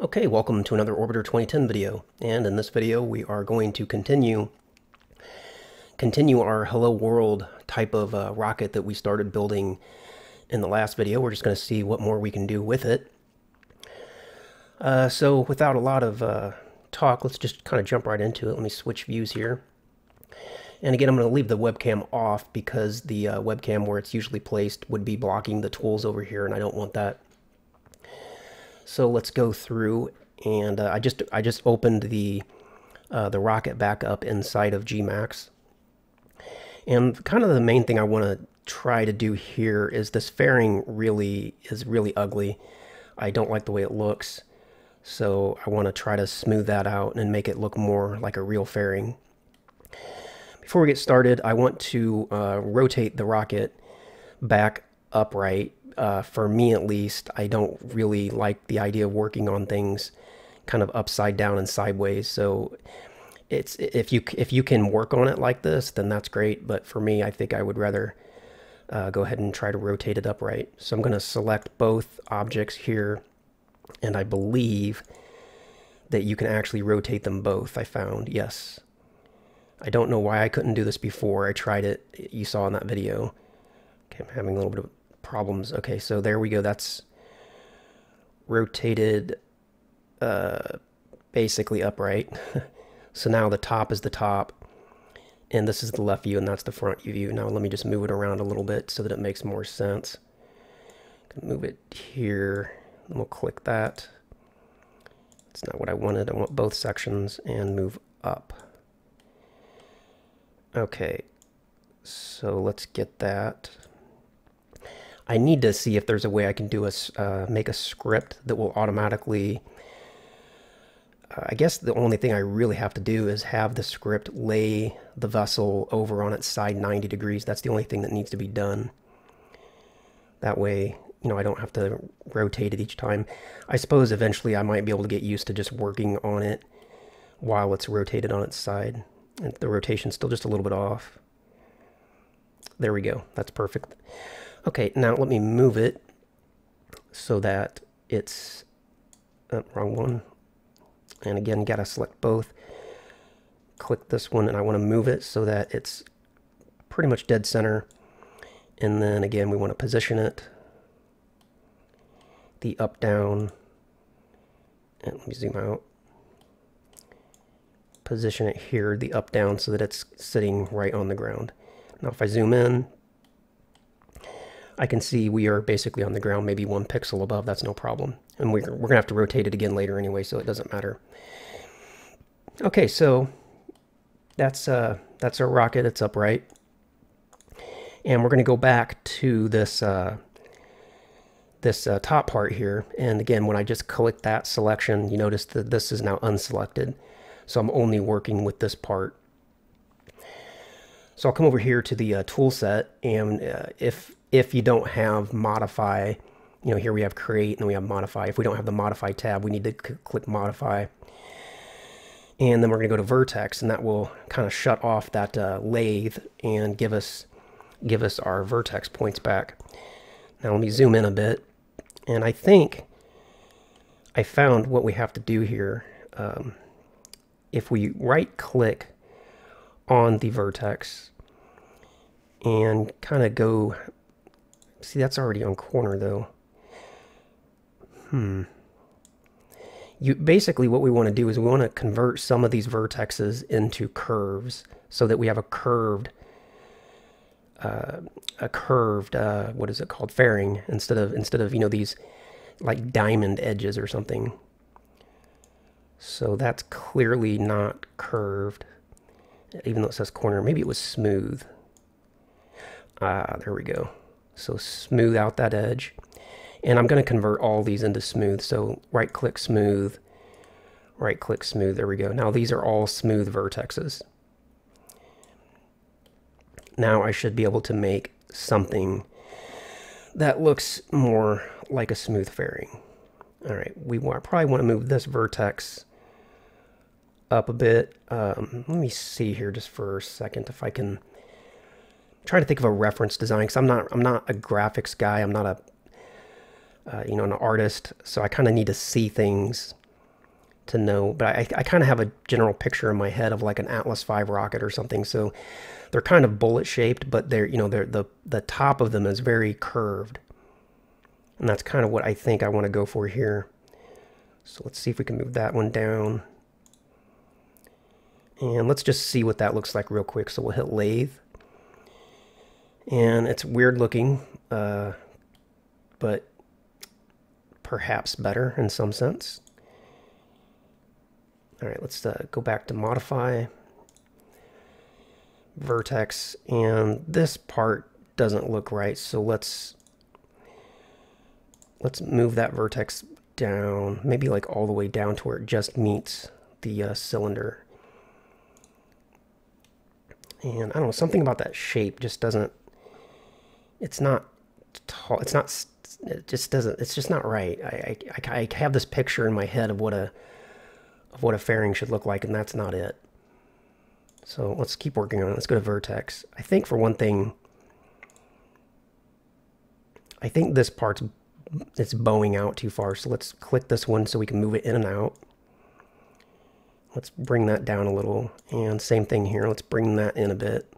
Okay, welcome to another Orbiter 2010 video, and in this video we are going to continue our Hello World type of rocket that we started building in the last video. We're just going to see what more we can do with it. So without a lot of talk, let's just kind of jump right into it. Let me switch views here. And again, I'm going to leave the webcam off because the webcam where it's usually placed would be blocking the tools over here, and I don't want that. So let's go through, and I just opened the rocket back up inside of Gmax. And kind of the main thing I want to try to do here is this fairing is really ugly. I don't like the way it looks, so I want to try to smooth that out and make it look more like a real fairing. Before we get started, I want to rotate the rocket back upright. For me at least, I don't really like the idea of working on things kind of upside down and sideways. So it's if you can work on it like this, then that's great. But for me, I think I would rather go ahead and try to rotate it upright. So I'm going to select both objects here, and I believe that you can actually rotate them both. I found, yes. I don't know why I couldn't do this before. I tried it. You saw in that video. Okay, I'm having a little bit of problems. Okay, so there we go. That's rotated basically upright. So now the top is the top, and this is the left view, and that's the front view. Now let me just move it around a little bit so that it makes more sense. Move it here, and we'll click that. That's not what I wanted. I want both sections and move up. Okay, so let's get that. I need to see if there's a way I can do make a script that will automatically, I guess the only thing I really have to do is have the script lay the vessel over on its side 90 degrees. That's the only thing that needs to be done. That way, you know, I don't have to rotate it each time. I suppose eventually I might be able to get used to just working on it while it's rotated on its side. And the rotation's still just a little bit off. There we go. That's perfect. Okay, now let me move it so that it's wrong one. And again, gotta select both. Click this one, and I want to move it so that it's pretty much dead center. And then again, we want to position it the up down. And let me zoom out. Position it here, the up down, so that it's sitting right on the ground. Now if I zoom in, I can see we are basically on the ground, maybe 1 pixel above. That's no problem. And we're going to have to rotate it again later anyway, so it doesn't matter. Okay, so that's our rocket. It's upright. And we're going to go back to this top part here. And again, when I just click that selection, you notice that this is now unselected. So I'm only working with this part. So I'll come over here to the tool set, and if you don't have modify, you know, here we have create and we have modify. If we don't have the modify tab, we need to click modify. And then we're going to go to Vertex, and that will kind of shut off that lathe and give us our vertex points back. Now let me zoom in a bit, and I think I found what we have to do here. If we right click on the vertex and kind of go, see, that's already on corner though. Basically what we want to do is we want to convert some of these vertexes into curves so that we have a curved what is it called, fairing, instead of you know, these like diamond edges or something. So that's clearly not curved, even though it says corner. Maybe it was smooth. There we go. So smooth out that edge. And I'm going to convert all these into smooth. So right click smooth, right click smooth. There we go. Now these are all smooth vertexes. Now I should be able to make something that looks more like a smooth fairing. All right, we probably want to move this vertex up a bit. Let me see here just for a second if I can try to think of a reference design, because I'm not a graphics guy. I'm not a you know, an artist, so I kind of need to see things to know, but I kind of have a general picture in my head of like an Atlas V rocket or something. So they're kind of bullet shaped, but they're, you know, the top of them is very curved. And that's kind of what I think I want to go for here. So let's see if we can move that one down. And let's just see what that looks like real quick. So we'll hit lathe. And it's weird looking, but perhaps better in some sense. All right, let's go back to modify, vertex, and this part doesn't look right. So let's move that vertex down, maybe like all the way down to where it just meets the cylinder. And I don't know, something about that shape just doesn't, it's not tall, it's not, it just doesn't, it's just not right. I have this picture in my head of what a fairing should look like, and that's not it. So let's keep working on it. Let's go to vertex. I think for one thing, I think this part's, it's bowing out too far. So let's click this one so we can move it in and out. Let's bring that down a little. And same thing here. Let's bring that in a bit.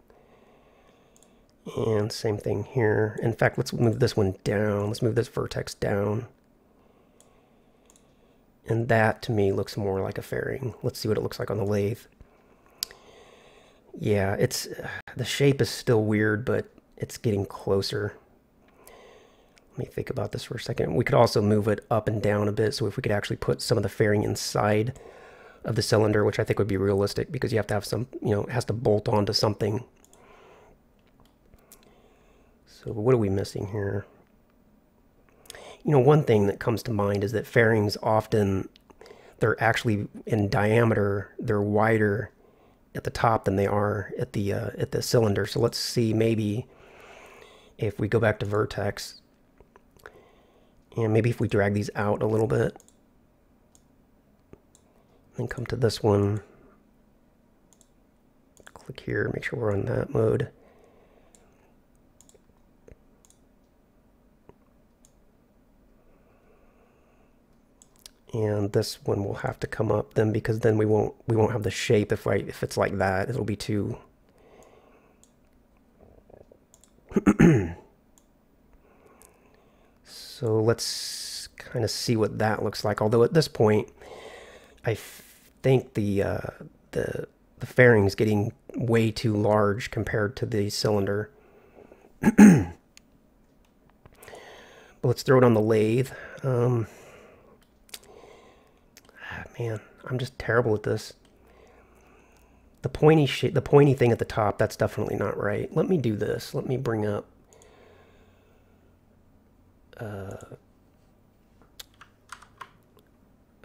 And same thing here. In fact, let's move this one down. Let's move this vertex down. And that, to me, looks more like a fairing. Let's see what it looks like on the lathe. Yeah, it's the shape is still weird, but it's getting closer. Let me think about this for a second. We could also move it up and down a bit, so if we could actually put some of the fairing inside of the cylinder, which I think would be realistic, because you have to have some, you know, it has to bolt onto something. So what are we missing here? You know, one thing that comes to mind is that fairings often, they're actually in diameter, they're wider at the top than they are at the cylinder. So let's see, maybe if we go back to vertex, and maybe if we drag these out a little bit, then come to this one, click here, make sure we're on that mode. And this one will have to come up then, because then we won't have the shape if it's like that. It'll be too so let's kind of see what that looks like. Although at this point, I think the fairing's getting way too large compared to the cylinder. But let's throw it on the lathe. Man, I'm just terrible at this. The pointy thing at the top, that's definitely not right. Let me do this. Let me bring up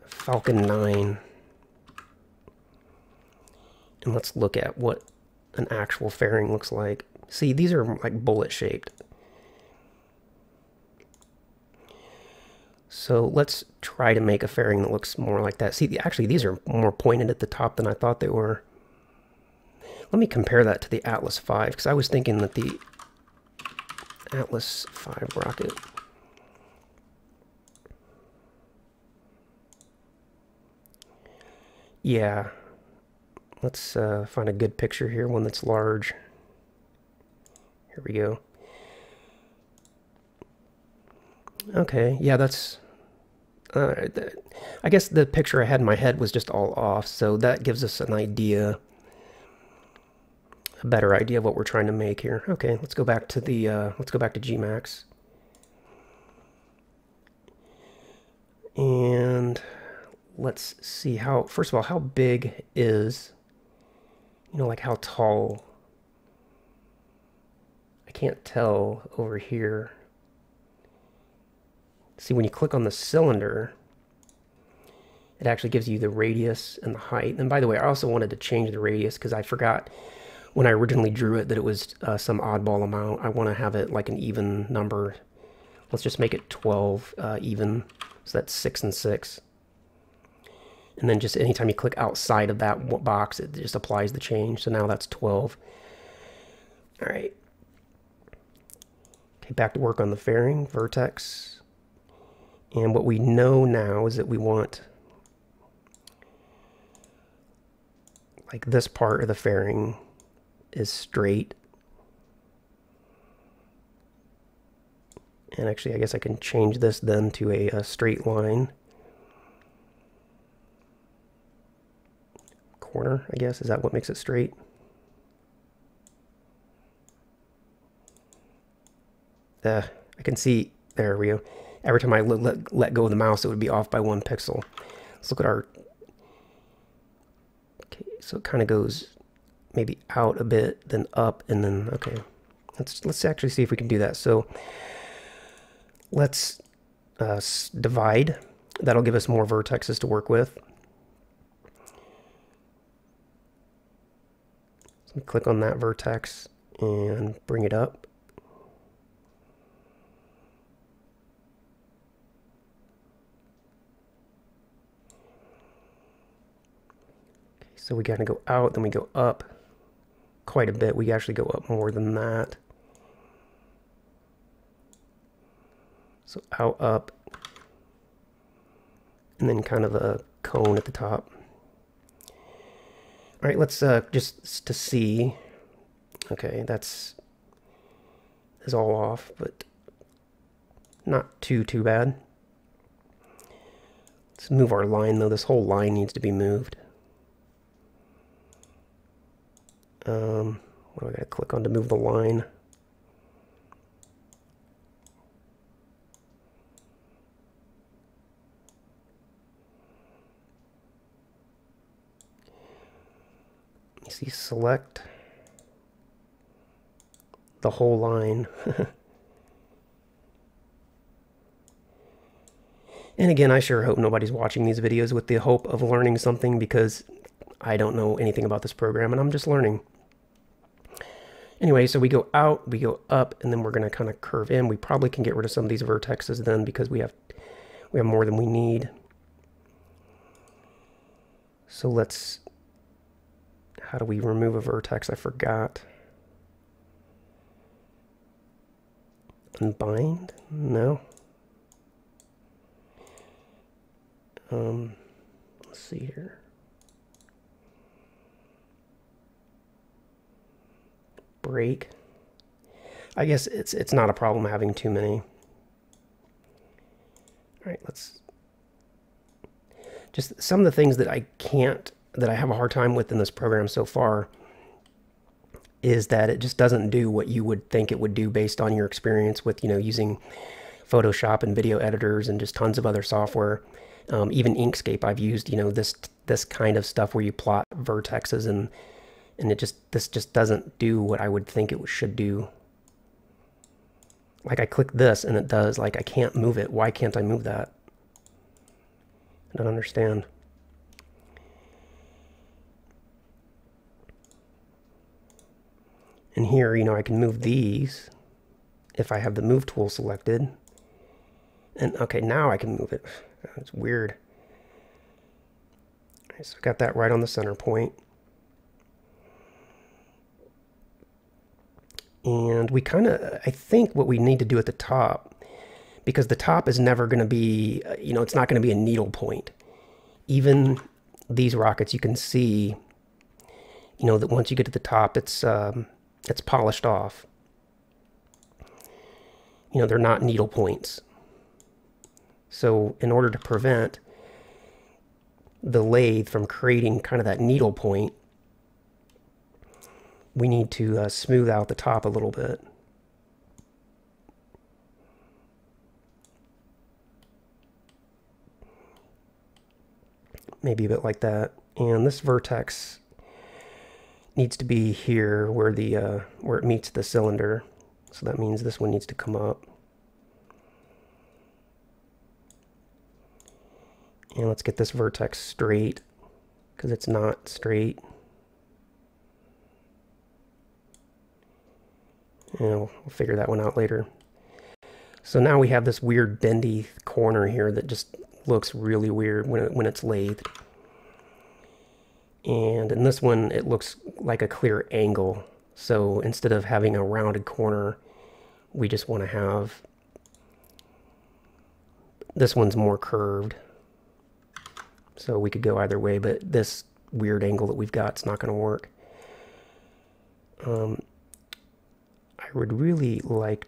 Falcon 9. And let's look at what an actual fairing looks like. See, these are like bullet shaped. So let's try to make a fairing that looks more like that. See, actually, these are more pointed at the top than I thought they were. Let me compare that to the Atlas V, because I was thinking that the Atlas V rocket, yeah, let's find a good picture here, one that's large. Here we go. Okay, yeah, that's... I guess the picture I had in my head was just all off, so that gives us an idea, a better idea of what we're trying to make here. Okay, let's go back to the let's go back to Gmax, and let's see how. First of all, how big is, you know, like how tall? I can't tell over here. See, when you click on the cylinder, it actually gives you the radius and the height. And by the way, I also wanted to change the radius because I forgot when I originally drew it that it was some oddball amount. I want to have it like an even number. Let's just make it 12 even. So that's 6 and 6. And then just anytime you click outside of that box, it just applies the change. So now that's 12. All right. Okay, back to work on the fairing, vertex. And what we know now is that we want like this part of the fairing is straight. And actually, I guess I can change this then to a straight line. Corner, I guess, is that what makes it straight? I can see, there we go. Every time I let go of the mouse, it would be off by 1 pixel. Let's look at our, okay, so it kind of goes maybe out a bit, then up, and then, okay. Let's actually see if we can do that. So let's divide. That'll give us more vertexes to work with. So click on that vertex and bring it up. Okay, so we gotta go out, then we go up quite a bit. We actually go up more than that. So out, up, and then kind of a cone at the top. All right, let's just to see. Okay, is all off, but not too bad. Let's move our line though. This whole line needs to be moved. What do I gotta click on to move the line? See, select the whole line. And again, I sure hope nobody's watching these videos with the hope of learning something, because I don't know anything about this program and I'm just learning. Anyway, so we go out, we go up, and then we're going to kind of curve in. We probably can get rid of some of these vertexes then, because we have more than we need. So let's, how do we remove a vertex? I forgot. Unbind? No. Let's see here. Break. I guess it's not a problem having too many. All right, let's just some of the things that I have a hard time with in this program so far is that it just doesn't do what you would think it would do based on your experience with, using Photoshop and video editors and just tons of other software. Even Inkscape, I've used, this kind of stuff where you plot vertexes, and this just doesn't do what I would think it should do. Like I click this and it does, like I can't move it. Why can't I move that? I don't understand. And here, I can move these if I have the move tool selected. And okay, now I can move it. That's weird. All right, so I got that right on the center point. And we I think what we need to do at the top, because the top is never going to be, it's not going to be a needle point. Even these rockets, you can see, that once you get to the top, it's polished off. They're not needle points. So in order to prevent the lathe from creating kind of that needle point, we need to smooth out the top a little bit. Maybe a bit like that. And this vertex needs to be here where where it meets the cylinder. So that means this one needs to come up. And let's get this vertex straight, because it's not straight. And we'll figure that one out later. So now we have this weird bendy corner here that just looks really weird when it's lathed. And in this one, it looks like a clear angle. So instead of having a rounded corner, we just want to have, this one's more curved. So we could go either way, but this weird angle that we've got. It's not going to work. I would really like,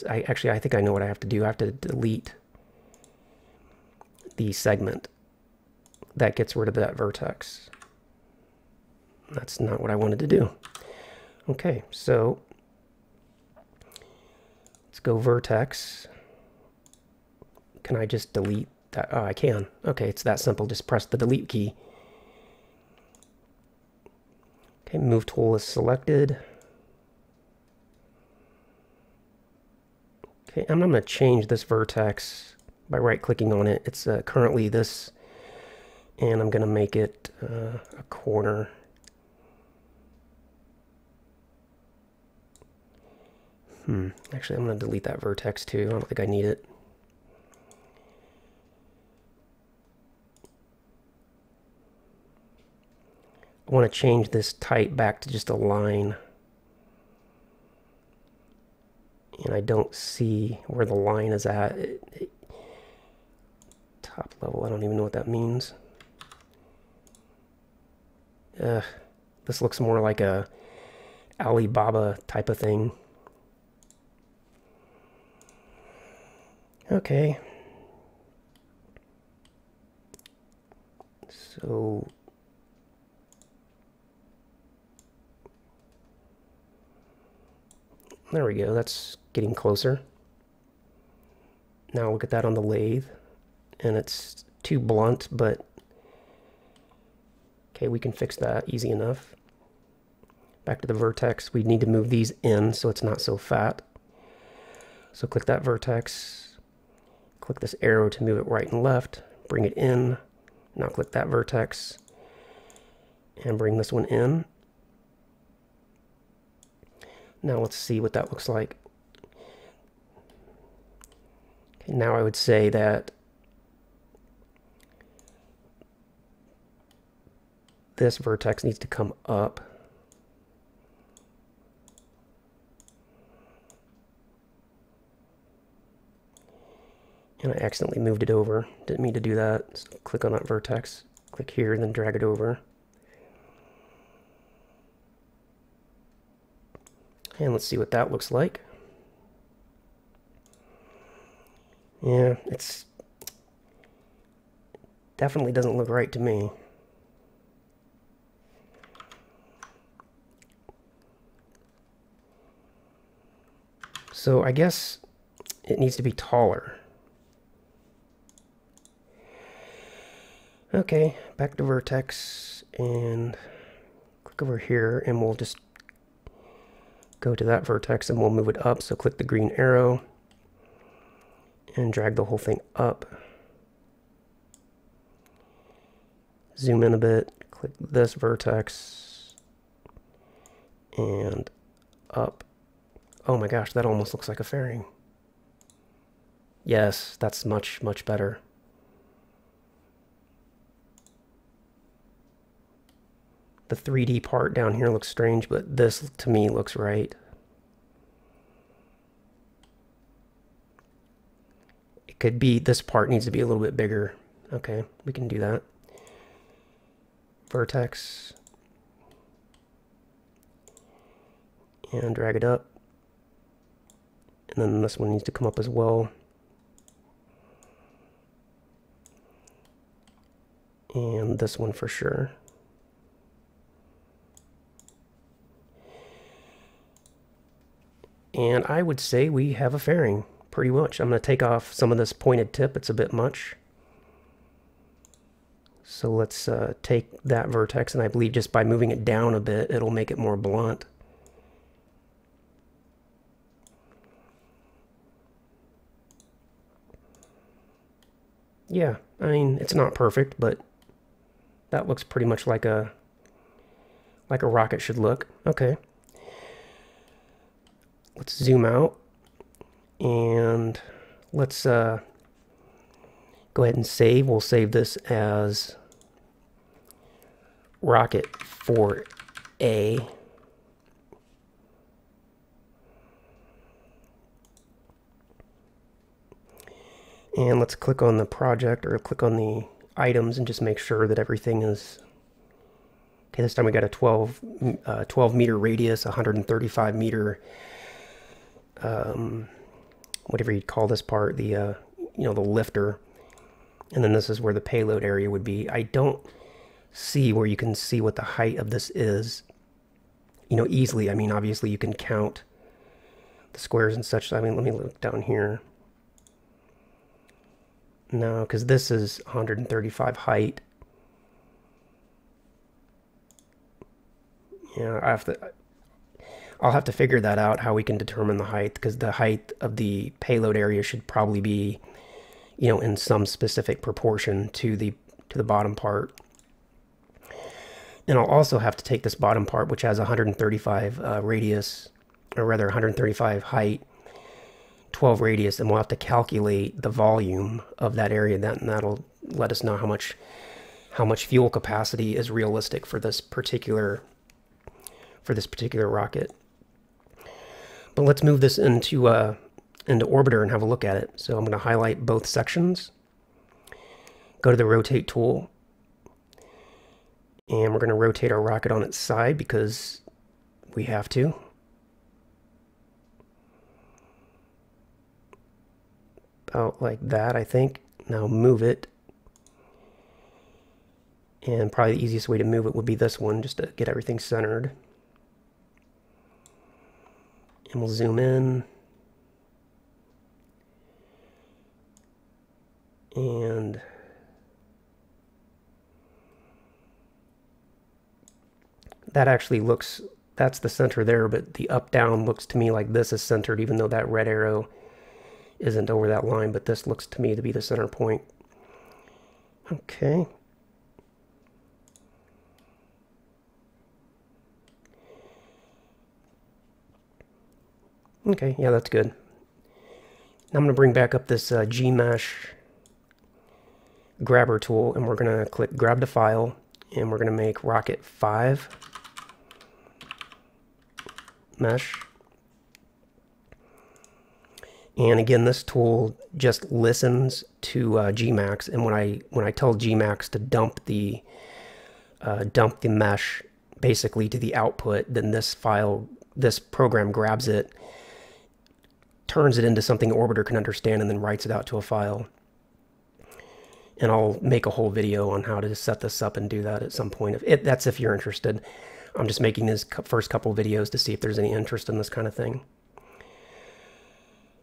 I think I know what I have to do. I have to delete the segment that gets rid of that vertex. That's not what I wanted to do. Okay, so let's go vertex. Can I just delete that? Oh, I can. Okay, it's that simple. Just press the delete key. Okay, move tool is selected. Okay, I'm going to change this vertex by right-clicking on it. It's currently this, and I'm going to make it a corner. Actually, I'm going to delete that vertex too. I don't think I need it. I want to change this type back to just a line. And I don't see where the line is at. Top level, I don't even know what that means. This looks more like a Alibaba type of thing. Okay. So there we go. That's getting closer. Now look at that on the lathe. And it's too blunt, but okay, we can fix that easy enough. Back to the vertex. We need to move these in so it's not so fat. So click that vertex. Click this arrow to move it right and left. Bring it in. Now click that vertex. And bring this one in. Now let's see what that looks like. Okay, now I would say that this vertex needs to come up. And I accidentally moved it over. Didn't mean to do that. So click on that vertex. Click here and then drag it over. And let's see what that looks like. Yeah, it's definitely doesn't look right to me. So I guess it needs to be taller. Okay, back to vertex and click over here and we'll just go to that vertex and we'll move it up. So click the green arrow and drag the whole thing up. Zoom in a bit, click this vertex and up. Oh my gosh, that almost looks like a fairing. Yes, that's much, much better. The 3D part down here looks strange, but this to me looks right. It could be, this part needs to be a little bit bigger. Okay, we can do that. Vertex. And drag it up. And then this one needs to come up as well. And this one for sure. And I would say we have a fairing, pretty much. I'm going to take off some of this pointed tip. It's a bit much. So let's take that vertex, and I believe just by moving it down a bit, it'll make it more blunt. Yeah, I mean, it's not perfect, but that looks pretty much like a rocket should look. Okay. Let's zoom out and let's go ahead and save. We'll save this as rocket 4A. And let's click on the project or click on the items and just make sure that everything is Okay, this time we got a 12 meter radius, 135 meter, whatever you'd call this part, the the lifter. And then this is where the payload area would be. I don't see where you can see what the height of this is, easily. I mean, obviously you can count the squares and such. I mean, let me look down here. No, because this is 135 height. Yeah, I'll have to figure that out, how we can determine the height, because the height of the payload area should probably be, in some specific proportion to the bottom part. And I'll also have to take this bottom part, which has 135 radius, or rather 135 height, 12 radius, and we'll have to calculate the volume of that area. And that'll let us know how much fuel capacity is realistic for this particular rocket. But let's move this into Orbiter and have a look at it. So I'm going to highlight both sections, go to the rotate tool, and we're going to rotate our rocket on its side because we have to. About like that, I think. Now move it. And probably the easiest way to move it would be this one, just to get everything centered. And we'll zoom in. And that actually looks, that's the center there, but the up-down looks to me like this is centered, even though that red arrow isn't over that line, but this looks to me to be the center point. Okay. Okay, yeah, that's good. Now I'm going to bring back up this Gmesh grabber tool, and we're going to click grab to file, and we're going to make rocket 5 mesh. And again, this tool just listens to Gmax, and when I tell Gmax to dump the mesh basically to the output, then this program grabs it, turns it into something Orbiter can understand, and then writes it out to a file. And I'll make a whole video on how to set this up and do that at some point. That's if you're interested. I'm just making these first couple videos to see if there's any interest in this kind of thing.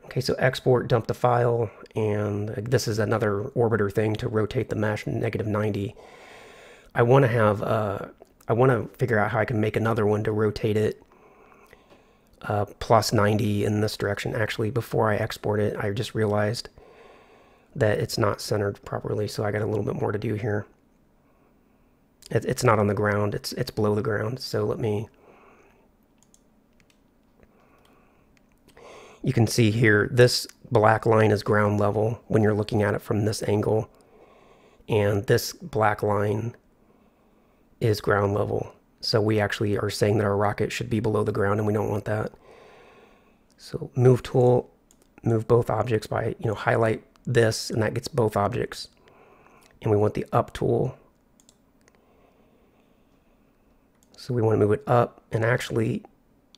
Okay, so export, dump the file, and this is another Orbiter thing to rotate the mesh -90. I want to figure out how I can make another one to rotate it +90 in this direction. Actually, before I export it, I just realized that it's not centered properly, so I got a little bit more to do here. It's not on the ground, it's below the ground, so let me... You can see here, this black line is ground level when you're looking at it from this angle, and this black line is ground level. So we actually are saying that our rocket should be below the ground, and we don't want that. So move tool, move both objects by, highlight this, and that gets both objects. And we want the up tool. So we want to move it up, and actually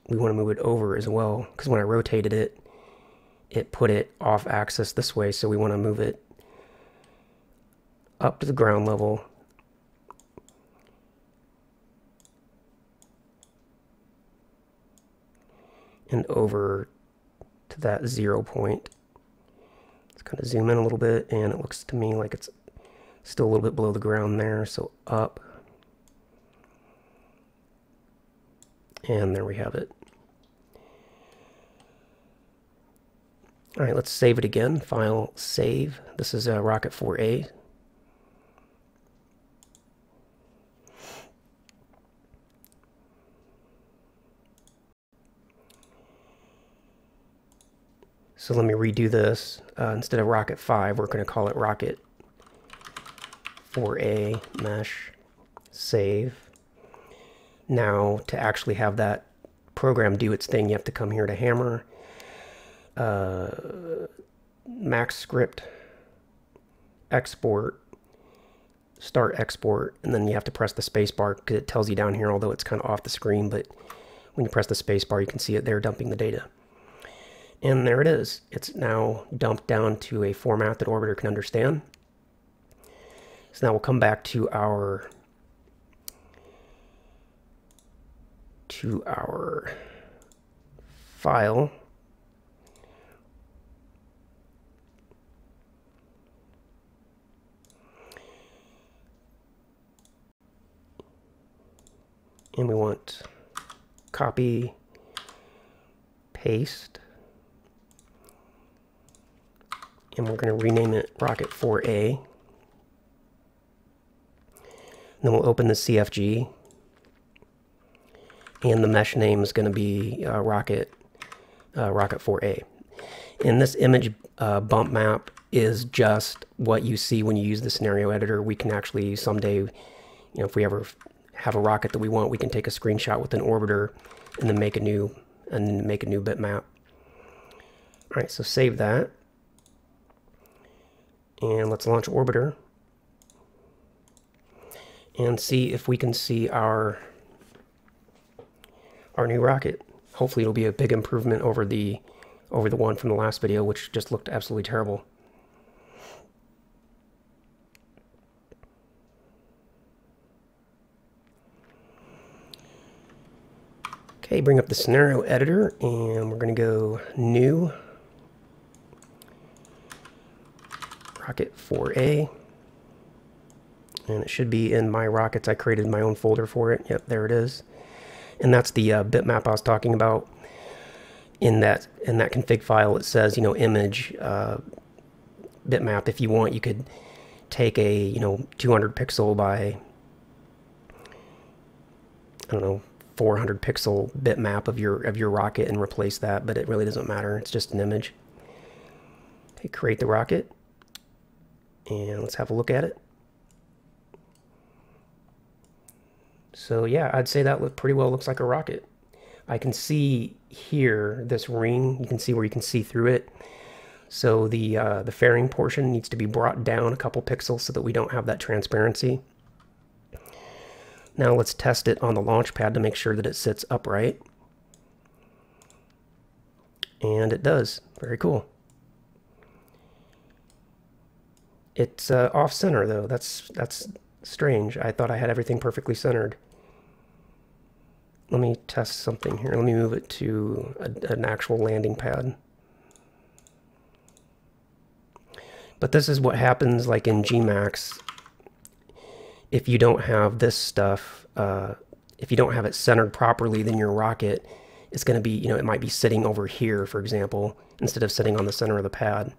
we want to move it over as well, because when I rotated it, it put it off axis this way, so we want to move it up to the ground level. And over to that 0 point. Let's kind of zoom in a little bit, and it looks to me like it's still a little bit below the ground there, so up. And there we have it. All right, let's save it again. File, save. This is Rocket 4A. So let me redo this. Instead of Rocket 5, we're going to call it Rocket 4A mesh, save. Now, to actually have that program do its thing, you have to come here to Hammer, Max Script, Export, start export, and then you have to press the space bar because it tells you down here, although it's kind of off the screen, but when you press the space bar you can see it there dumping the data. And there it is. It's now dumped down to a format that Orbiter can understand. So now we'll come back to our file. And we want copy, paste, and we're going to rename it Rocket 4A. And then we'll open the CFG, and the mesh name is going to be Rocket 4A. And this image bump map is just what you see when you use the scenario editor. We can actually someday, if we ever have a rocket that we want, we can take a screenshot with an orbiter and then make a new bitmap. All right, so save that, and let's launch Orbiter and see if we can see our new rocket. Hopefully it'll be a big improvement over the one from the last video, which just looked absolutely terrible. Okay, bring up the scenario editor, and we're going to go new Rocket 4A, and it should be in my rockets. I created my own folder for it. Yep, there it is. And that's the bitmap I was talking about. In that config file, it says, image bitmap. If you want, you could take a 200 pixel by, I don't know, 400 pixel bitmap of your rocket and replace that, but it really doesn't matter. It's just an image. Okay, create the rocket, and let's have a look at it. So yeah, I'd say that pretty well looks like a rocket. I can see here this ring. You can see where you can see through it. So the fairing portion needs to be brought down a couple pixels so that we don't have that transparency. Now let's test it on the launch pad to make sure that it sits upright. And it does. Very cool. It's off center though. That's strange. I thought I had everything perfectly centered. Let me test something here. Let me move it to an actual landing pad. But this is what happens like in Gmax. If you don't have this stuff, if you don't have it centered properly, then your rocket is going to be, it might be sitting over here, for example, instead of sitting on the center of the pad.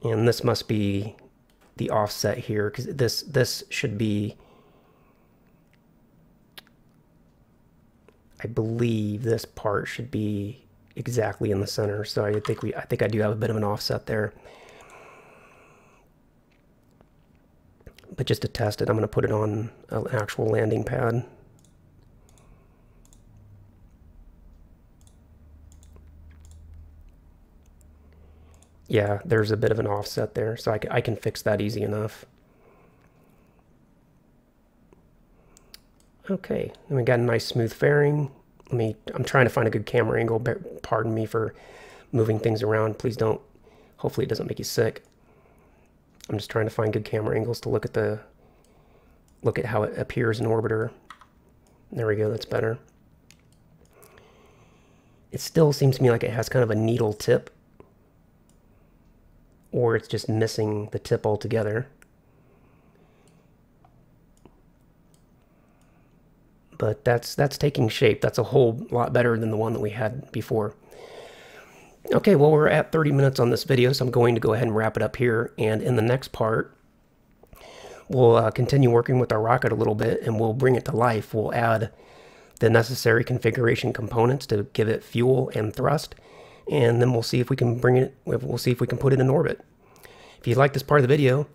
And this must be the offset here, because this should be, I believe this part should be exactly in the center. So I think I do have a bit of an offset there. But just to test it, I'm going to put it on an actual landing pad. Yeah, there's a bit of an offset there, so I can fix that easy enough. Okay, and we got a nice smooth fairing. I'm trying to find a good camera angle. Pardon me for moving things around. Please don't. Hopefully it doesn't make you sick. I'm just trying to find good camera angles to look at how it appears in Orbiter. There we go, that's better. It still seems to me like it has kind of a needle tip, or it's just missing the tip altogether. But that's taking shape. That's a whole lot better than the one that we had before. Okay, well, we're at 30 minutes on this video, so I'm going to go ahead and wrap it up here. And in the next part, we'll continue working with our rocket a little bit, and we'll bring it to life. We'll add the necessary configuration components to give it fuel and thrust, and then we'll see if we can we'll see if we can put it in orbit. If you like this part of the video,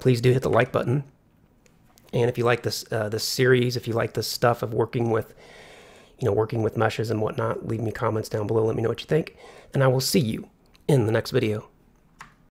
please do hit the like button. And if you like this series, if you like this stuff of working with meshes and whatnot, leave me comments down below. Let me know what you think, and I will see you in the next video.